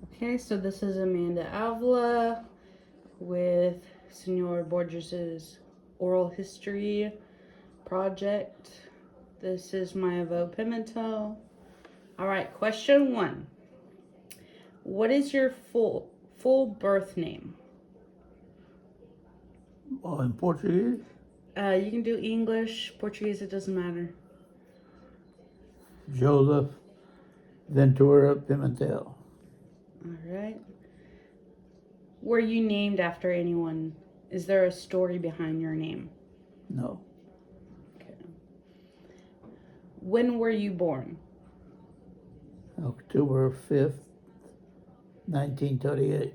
Okay, so this is Amanda Avila with Senor Borges's oral history project. This is my avo Pimentel. All right, question 1. What is your full birth name? Oh, in Portuguese? You can do English, Portuguese, it doesn't matter. Joseph Ventura Pimentel. All right. Were you named after anyone? Is there a story behind your name? No. Okay. When were you born? October 5th, 1938.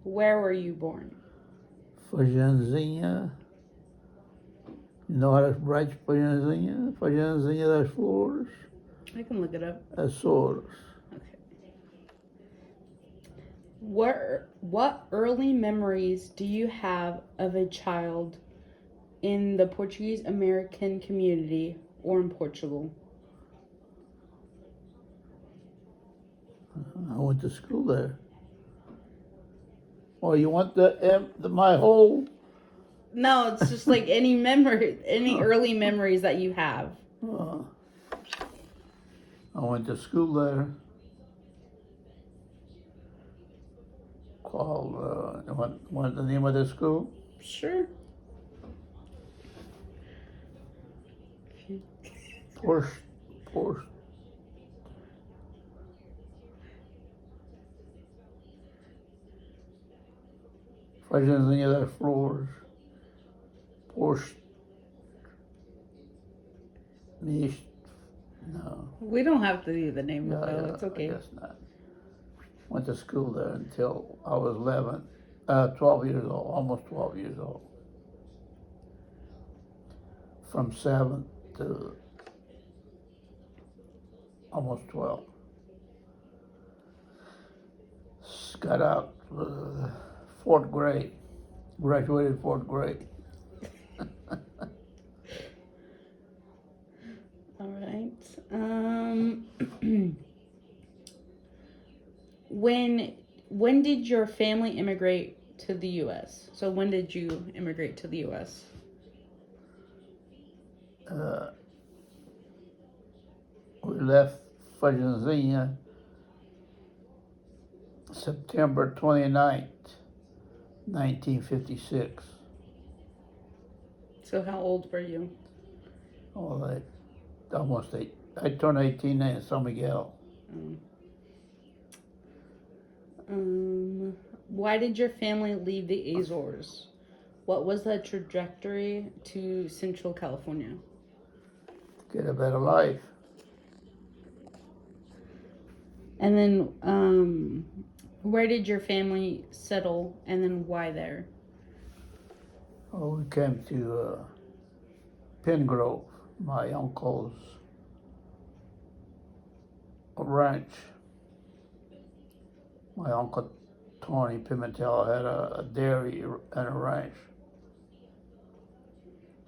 Where were you born? Fajanzinha. You know how to write Fajanzinha? Fajanzinha das Flores. I can look it up. Açores. Okay. What early memories do you have of a child in the Portuguese American community or in Portugal? I went to school there. Oh, you want my whole? No, it's just like any early memories that you have. I went to school there. Called, what's the name of the school? Sure. Porsche. Fajanzinha das Flores. Porsche. No. We don't have to do the name of it. It's I okay. guess not. Went to school there until I was 12 years old, almost 12 years old. From 7 to almost 12. Got out fourth grade, graduated fourth grade. All right. When did your family immigrate to the U.S.? So when did you immigrate to the U.S.? We left Fajanzinha September 29th, 1956. So how old were you? Oh, almost 8. I turned 18 in San Miguel. Why did your family leave the Azores? What was the trajectory to Central California? Get a better life. And then, where did your family settle, and then why there? Oh, we came to Pengrove, my uncle's ranch. My uncle Tony Pimentel had a dairy and a ranch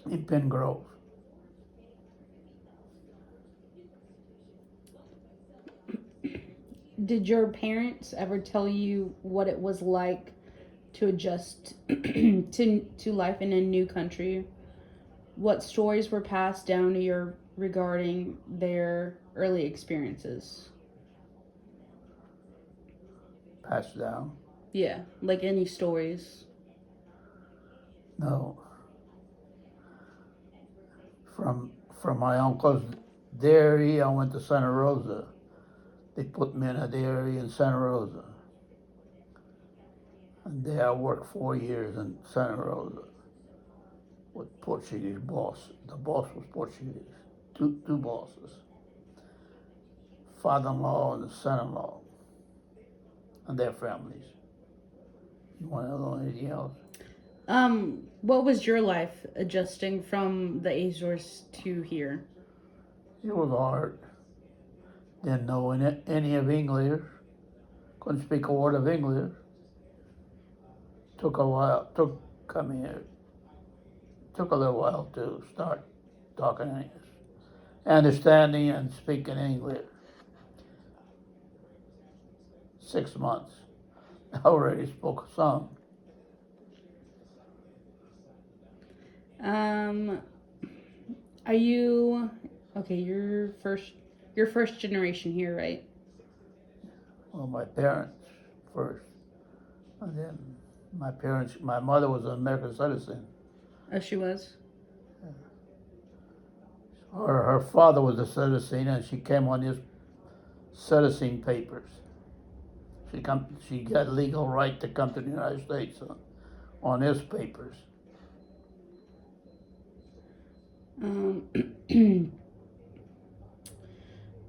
in Pengrove. Did your parents ever tell you what it was like to adjust to life in a new country? What stories were passed down to you regarding their early experiences? Passed down? Yeah, like any stories. No. From my uncle's dairy, I went to Santa Rosa. They put me in a dairy in Santa Rosa. And there I worked 4 years in Santa Rosa with Portuguese boss. The boss was Portuguese. Two bosses. Father-in-law and son-in-law. And their families. You want to know anything else? What was your life adjusting from the Azores to here? It was hard. Didn't know any of English. Couldn't speak a word of English. Took a little while to start talking English, understanding and speaking English. 6 months. I already spoke some. Are you okay? You're first generation here, right? Well, my parents first, and then my mother was an American citizen. Oh, she was. Her father was a citizen, and she came on his citizen papers. She got legal right to come to the United States on his papers.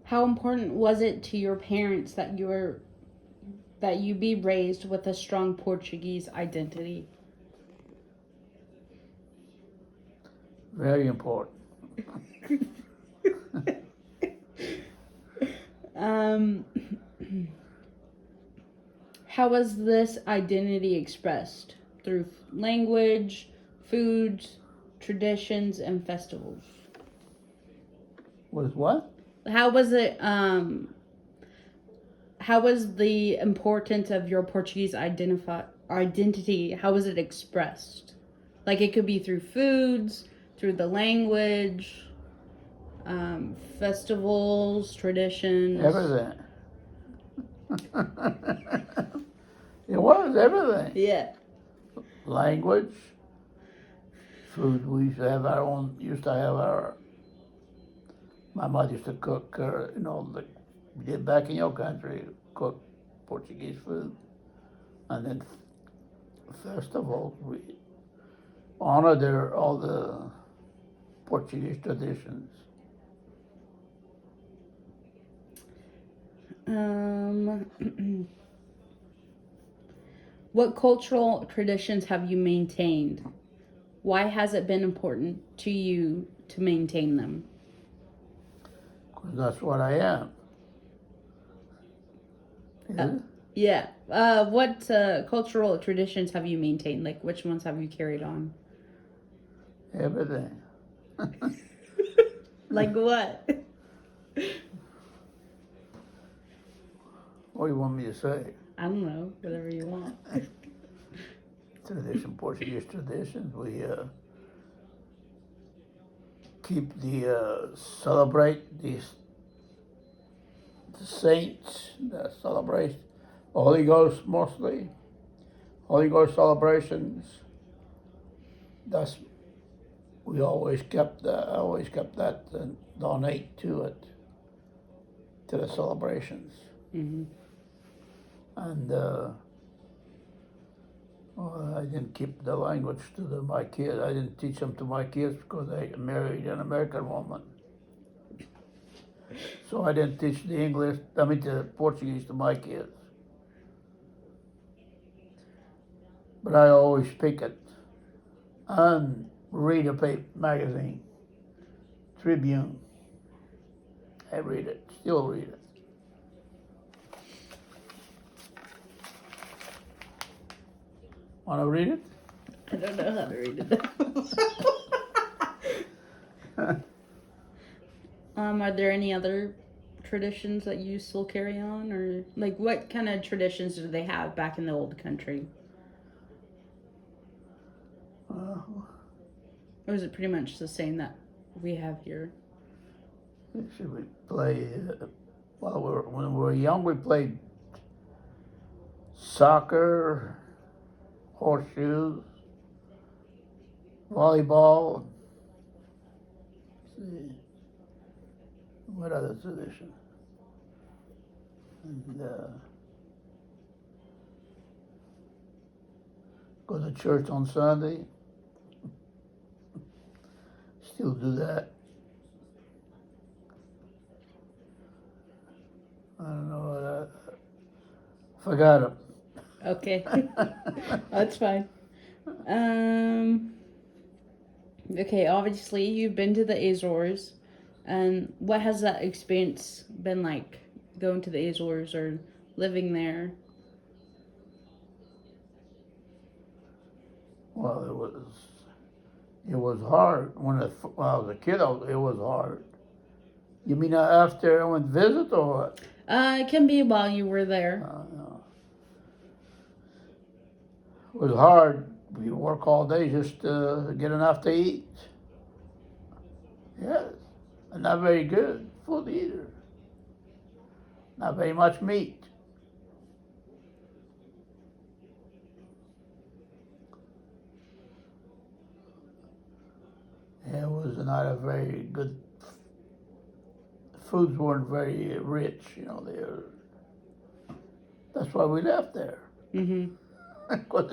How important was it to your parents that you be raised with a strong Portuguese identity? Very important. How was this identity expressed? Through language, foods, traditions, and festivals. With what? How was it, how was the importance of your Portuguese identity, how was it expressed? Like, it could be through foods, through the language, festivals, traditions. Everything. It was everything. Yeah. Language, food. We used to have my mother used to cook, like we did back in your country, cook Portuguese food. And then festivals, we honor all the Portuguese traditions. What cultural traditions have you maintained? Why has it been important to you to maintain them? Because that's what I am. Yeah. What cultural traditions have you maintained? Like, which ones have you carried on? Everything. Like what? What do you want me to say? I don't know. Whatever you want. Portuguese traditions. We celebrate the saints that celebrate Holy Ghost mostly. Holy Ghost celebrations. We always kept that and donate to it, to the celebrations. Mm-hmm. And I didn't keep the language to my kids. I didn't teach them to my kids because I married an American woman. So I didn't teach the Portuguese to my kids. But I always speak it and read a magazine, Tribune. I read it, still read it. Want to read it? I don't know how to read it. Are there any other traditions that you still carry on, or like what kind of traditions do they have back in the old country? Or is it pretty much the same that we have here? Should we play? When we were young, we played soccer, horseshoes, volleyball. Let's see, what other tradition? And go to church on Sunday. Still do that. I don't know. Forgot them. Okay. That's fine. Okay, obviously you've been to the Azores, and what has that experience been like, going to the Azores or living there? Well, it was hard when I was a kid. It was hard. You mean after I went visit or what? It can be while you were there. No. It was hard. We work all day just to get enough to eat. Yes, and not very good food either. Not very much meat. It was not a very good. Foods weren't very rich, you know. That's why we left there. Mm-hmm. Because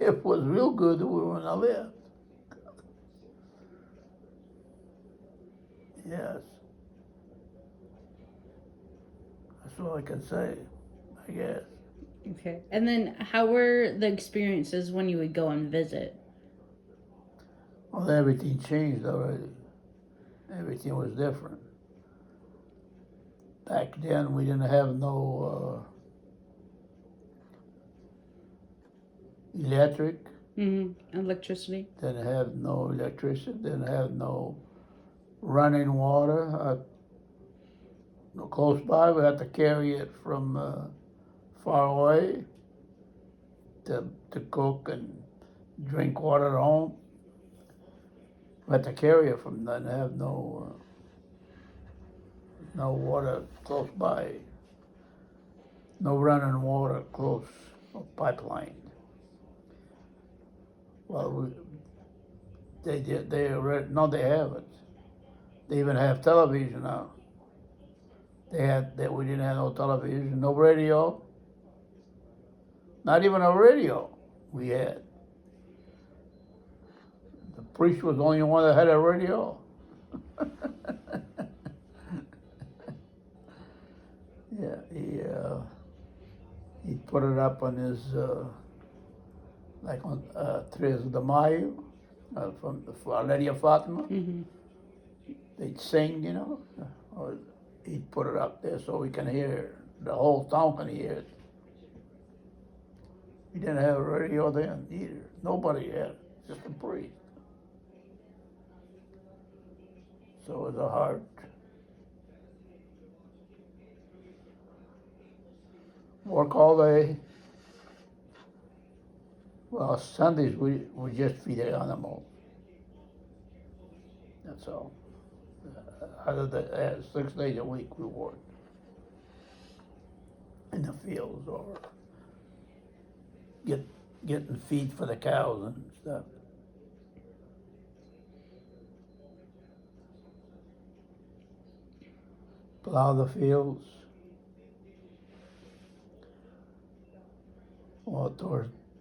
if it was real good, we wouldn't have left. Yes, that's all I can say, I guess. Okay. And then how were the experiences when you would go and visit? Well, everything changed already. Everything was different. Back then, we didn't have no electric. Mm-hmm. Electricity. Didn't have no electricity. Didn't have no running water. Close by, we had to carry it from far away to cook and drink water at home. We had to carry it from there. Didn't have no water close by. No running water close, no pipeline. Well, they did. They already, no, they haven't. They even have television now. They had that. We didn't have no television, no radio. Not even a radio we had. The priest was the only one that had a radio. Yeah, he put it up on his like on Tres de Mayo from the Lady of Fatima. Mm-hmm. They'd sing, you know, or he'd put it up there so we can hear it. The whole town can hear it. He didn't have a radio then either. Nobody had it, just a priest. So it was a hard. Work all day. Well, Sundays we just feed the animals. That's all. Other than 6 days a week we work in the fields or getting feed for the cows and stuff. Plow the fields. Well,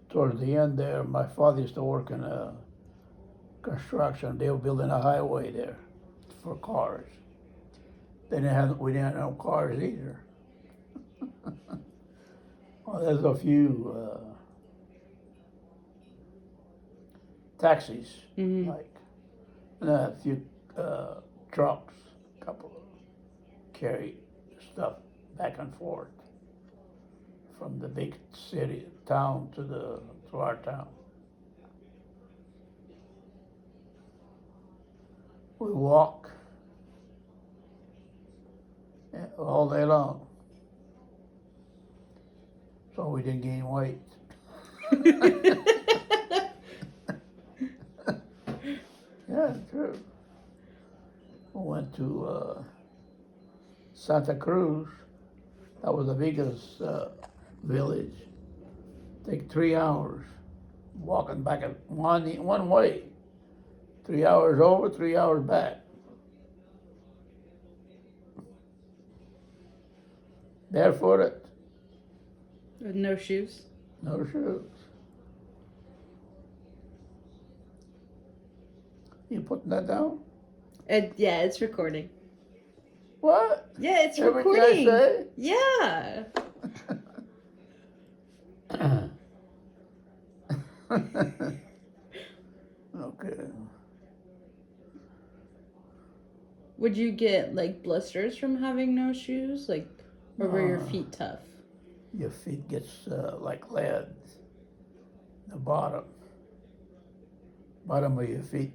towards the end there, my father used to work in construction. They were building a highway there for cars. We didn't have no cars either. Well, there's a few taxis, Mm-hmm. like, and a few trucks, couple carry stuff back and forth from the big town to our town. We walk all day long, so we didn't gain weight. Yeah, true. We went to Santa Cruz. That was the biggest village. Take 3 hours walking back one way. 3 hours over, 3 hours back. Barefooted, With no shoes. no shoes. You putting that down? Yeah, it's recording. What? Yeah, it's Everything recording. I say? Yeah. Okay. Would you get like blisters from having no shoes? Like, or were your No. feet tough? Your feet gets like lead. The bottom of your feet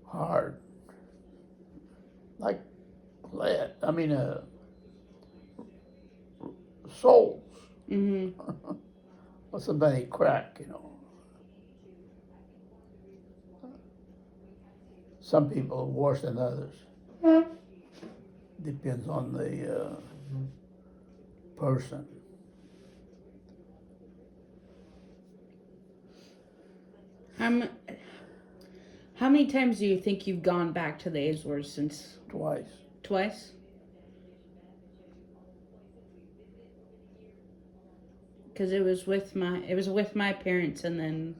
hard, like lead. I mean, soles. Mm-hmm. or somebody crack, you know. Some people are worse than others. Depends on the person. How many times do you think you've gone back to the Azores since? Twice. Twice? Because it was with my parents, and then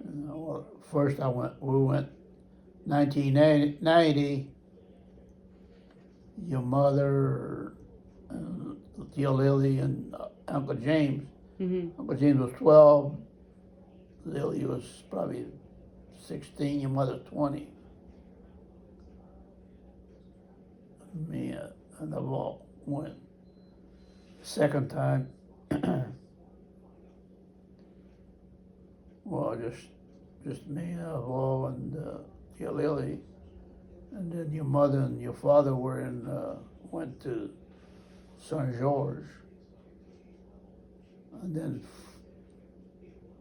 Well, first we went 1990. Your mother, Tia Lily, and Uncle James. mm-hmm. Uncle James was 12. Lily was probably 16. Your mother 20. Me and the all went. Second time, well, just me and Avo and Tia Lily, and then your mother and your father went to Saint George, and then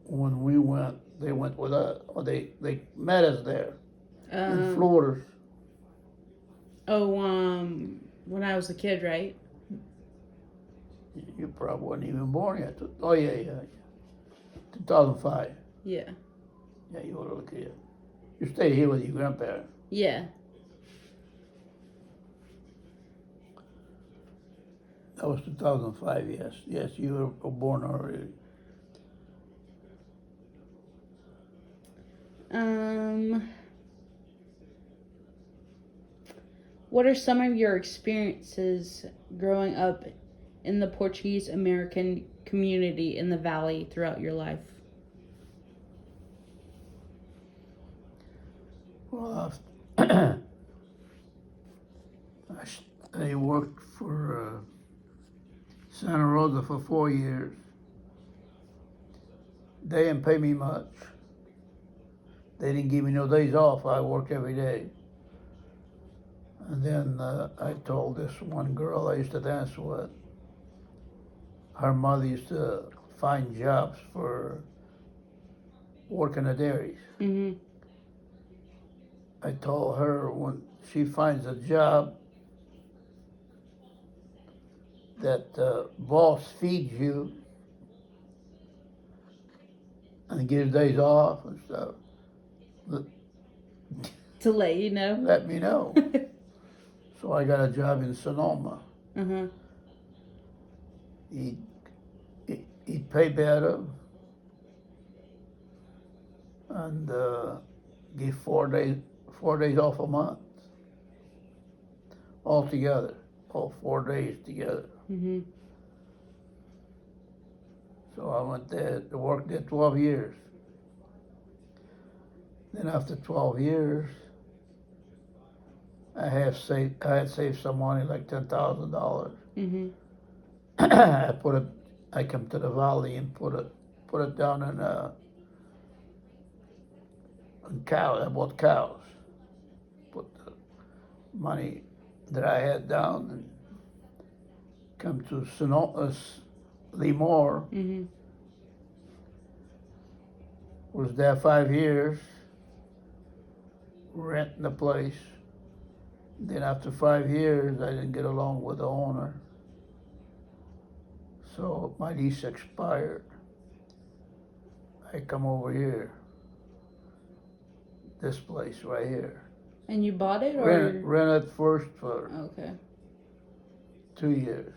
when we went, they went with us. Or they met us there in Florida. When I was a kid, right? You probably weren't even born yet. Oh yeah. 2005. Yeah. Yeah, you were a little kid. You stayed here with your grandparents. Yeah. That was 2005, yes. Yes, you were born already. What are some of your experiences growing up in the Portuguese American community in the Valley throughout your life? Well, I worked for Santa Rosa for 4 years. They didn't pay me much. They didn't give me no days off. I worked every day. And then I told this one girl I used to dance with, her mother used to find jobs for working at dairies. Mm-hmm. I told her when she finds a job that the boss feeds you and gives days off and stuff, To let you know. let me know. So I got a job in Sonoma. Uh-huh. He'd pay better and give 4 days off a month altogether, all 4 days together. Mm-hmm. So I went there to work there 12 years. Then after 12 years, I had saved some money, like $10,000. Mm-hmm. I come to the valley and put it down in cows. I bought cows. Put the money that I had down and come to Limor. Mm-hmm. Was there 5 years, renting the place. Then after 5 years, I didn't get along with the owner. So my lease expired. I come over here, this place right here. And you bought it, or? Rented first for Okay. 2 years.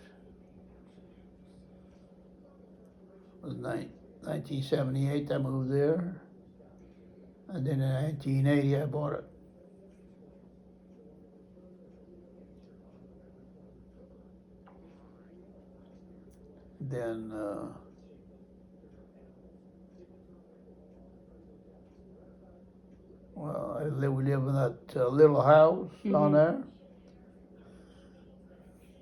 It was 1978 I moved there. And then in 1980 I bought it. Then we live in that little house down there,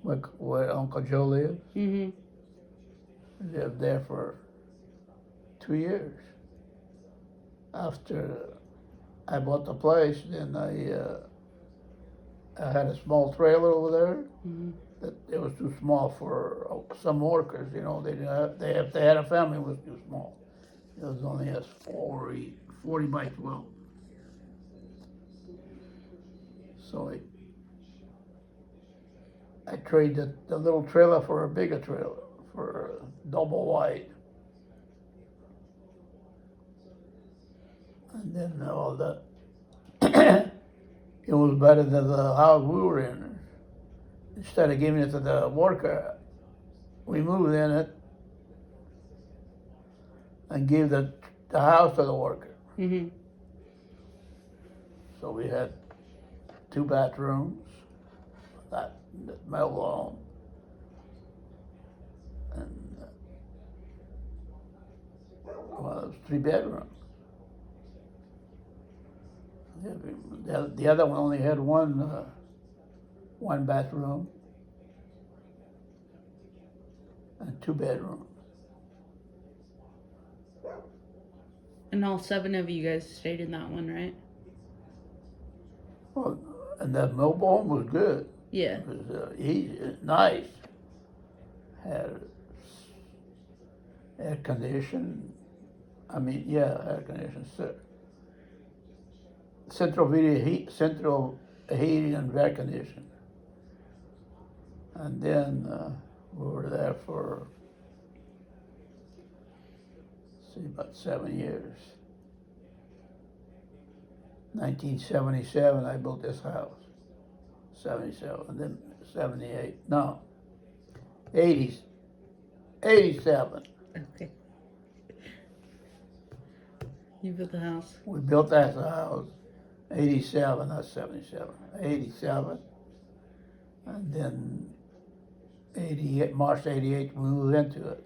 where Uncle Joe lives. Mm-hmm. Lived there for 2 years. After I bought the place, then I had a small trailer over there. Mm-hmm. that it was too small for some workers, you know, they didn't have, if they had a family, it was too small. It was only a 40 by 12. So I traded the little trailer for a bigger trailer, for a double wide. And then all that, it was better than the house we were in. Instead of giving it to the worker, we moved in it and gave the house to the worker. Mm-hmm. So we had 2 bathrooms, that mobile home, and well, it was 3 bedrooms. The other one only had one bathroom and 2 bedrooms. And all 7 of you guys stayed in that one, right? Well, and that mobile home was good. Yeah. It was easy, nice. Had air conditioning. Air conditioning. Central heating and air conditioning. And then we were there for, about 7 years. 1977, I built this house. 77, and then 78. No, 80s. 87. Okay. You built the house. We built that house. 87, not 77. 87, and then 88, March 88, we moved into it.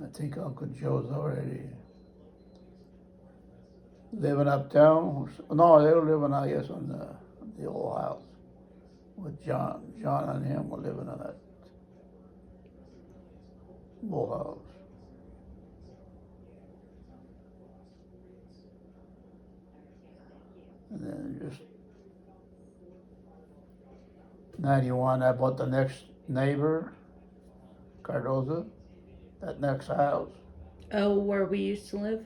I think Uncle Joe's already living uptown. No, they were living, I guess, on the old house with John. John and him were living in that old house. And then just 91, I bought the next neighbor, Cardoza, that next house. Oh, where we used to live?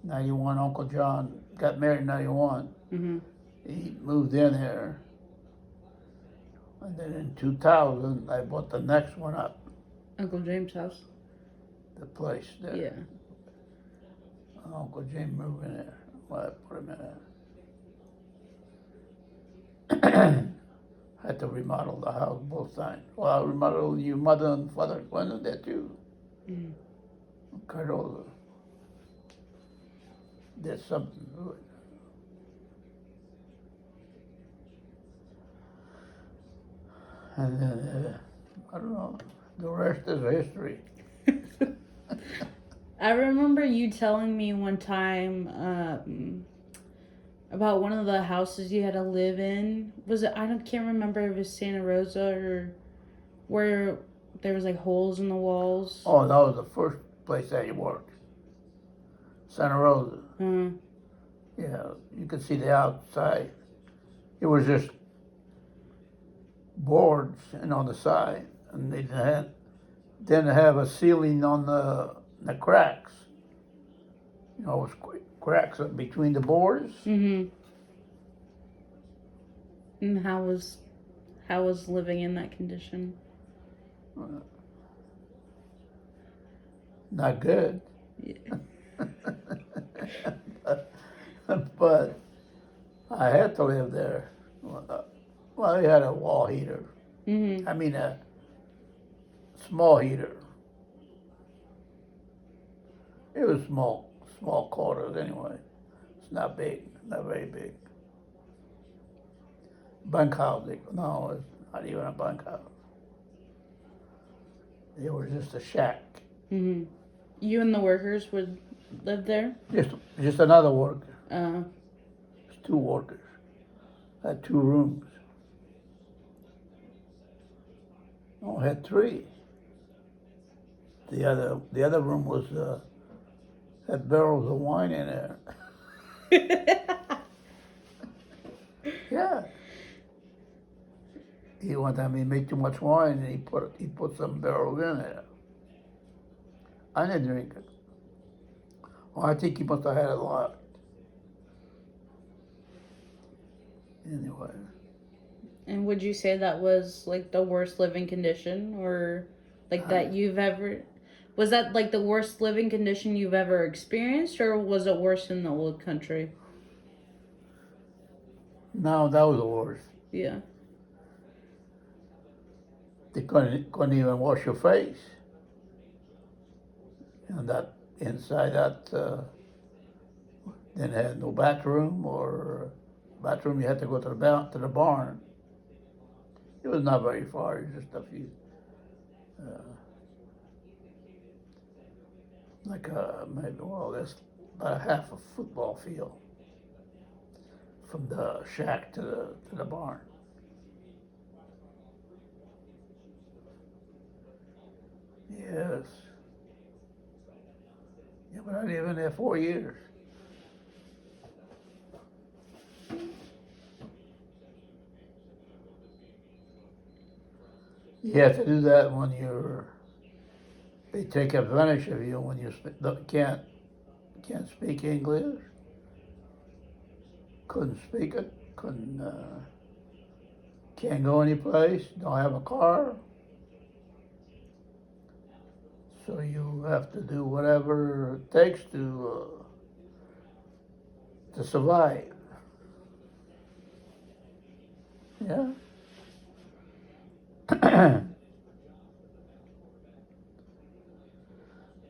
91, Uncle John got married in 91. Mm-hmm. He moved in here. And then in 2000, I bought the next one up, Uncle James' house. the place there. Yeah. Uncle Jim moved in there. Well, I put him in there. Had to remodel the house both times. Well, I remodeled your mother and father went in there too. Mm. Cardoza did something to it. And then, I don't know, the rest is history. I remember you telling me one time about one of the houses you had to live in. Was it? Can't remember if it was Santa Rosa or where there was like holes in the walls. Oh, that was the first place that you worked. Santa Rosa. Mm. Yeah, you could see the outside. It was just boards and on the side, and they didn't have a ceiling on the cracks. You know, it was cracks between the boards. Mm-hmm. And how was living in that condition? Not good. Yeah. But I had to live there. Well, I had a wall heater. Mm-hmm. I mean, a small heater. It was small quarters anyway. It's not big, not very big. Bunkhouse, no, it's not even a bunkhouse. It was just a shack. Mm-hmm. You and the workers would live there? Just another worker. It's 2 workers. Had 2 rooms. No, had 3. the other room was had barrels of wine in there. Yeah. One time he made too much wine and he put some barrels in there. I didn't drink it. Well, I think he must have had a lot. Anyway. And would you say that was like the worst living condition, or like that you've ever? Was that like the worst living condition you've ever experienced, or was it worse in the old country? No, that was the worst. Yeah. They couldn't even wash your face. And that inside that didn't have no bathroom or bathroom. You had to go to the barn. It was not very far. It was just a few, maybe that's about a half a football field from the shack to the barn. Yes. Yeah, but I lived in there 4 years. You have to do that when they take advantage of you when you can't speak English, couldn't speak it, can't go anyplace, don't have a car. So you have to do whatever it takes to survive. Yeah.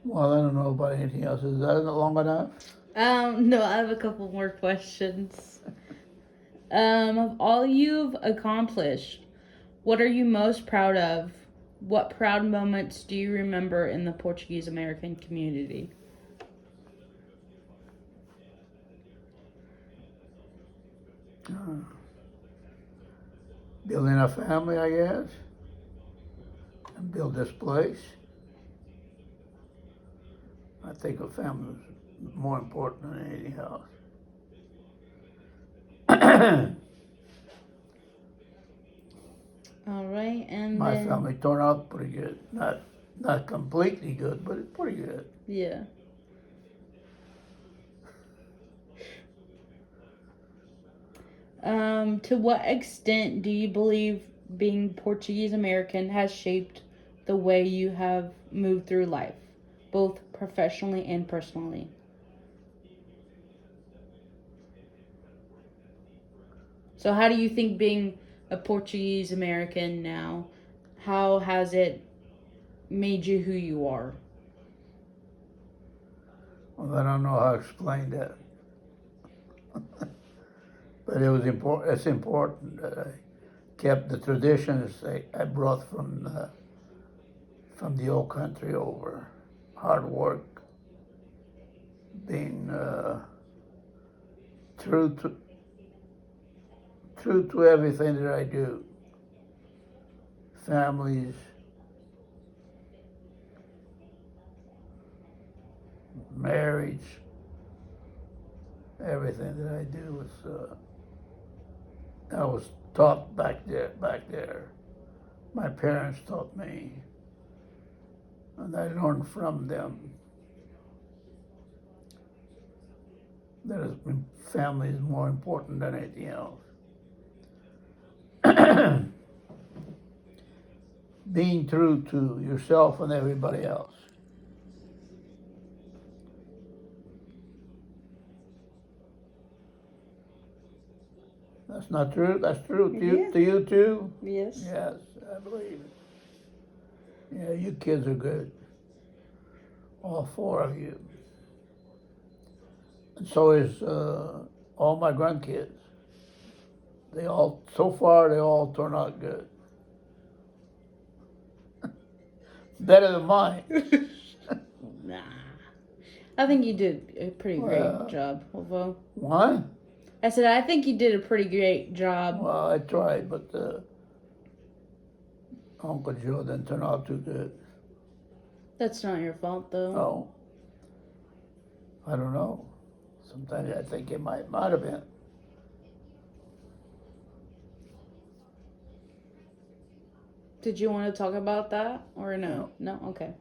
Well, I don't know about anything else. Is that long enough? No, I have a couple more questions. Of all you've accomplished, what are you most proud of? What proud moments do you remember in the Portuguese American community? Building a family, I guess, and build this place. I think a family is more important than anything else. All right, and My then, family turned out pretty good. Not completely good, but it's pretty good. yeah. To what extent do you believe being Portuguese American has shaped the way you have moved through life, both professionally and personally? So how do you think being a Portuguese American now, how has it made you who you are? Well, I don't know how to explain that. But it was important. It's important that I kept the traditions I brought from the old country over. Hard work, being true to everything that I do. Families, marriage, everything that I do was. I was taught back there. My parents taught me, and I learned from them. That family is more important than anything else. Being true to yourself and everybody else. That's not true. That's true to you too. Yes. Yes, I believe it. Yeah, you kids are good. All four of you. And so is all my grandkids. So far, they all turn out good. Better than mine. Nah. I think you did a pretty Well, great job, although. What? I said, I think you did a pretty great job. Well, I tried, but Uncle Joe didn't turn out too good. That's not your fault, though. Oh, I don't know. Sometimes I think it might have been. Did you want to talk about that or no? No? Okay.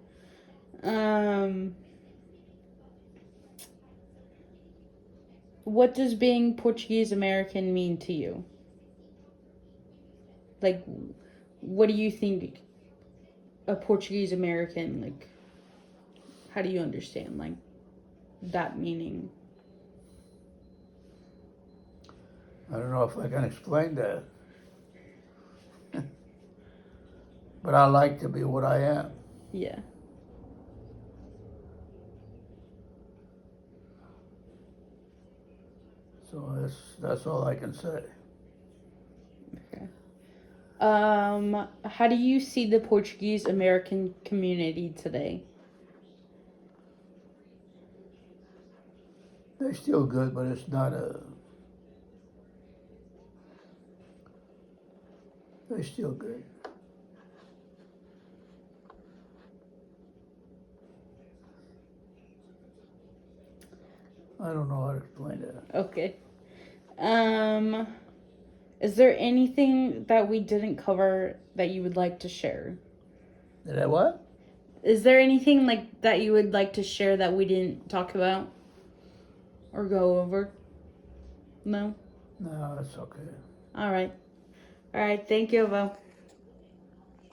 What does being Portuguese American mean to you? Like, what do you think a Portuguese American, like, how do you understand, like, that meaning? I don't know if I can explain that. But I like to be what I am. Yeah. So that's all I can say. Okay. How do you see the Portuguese American community today? They're still good, but it's not they're still good. I don't know how to explain that. Okay. Is there anything that we didn't cover that you would like to share? Did I what? Is there anything like that you would like to share that we didn't talk about or go over? No? No, it's okay. All right. All right. Thank you, Vo.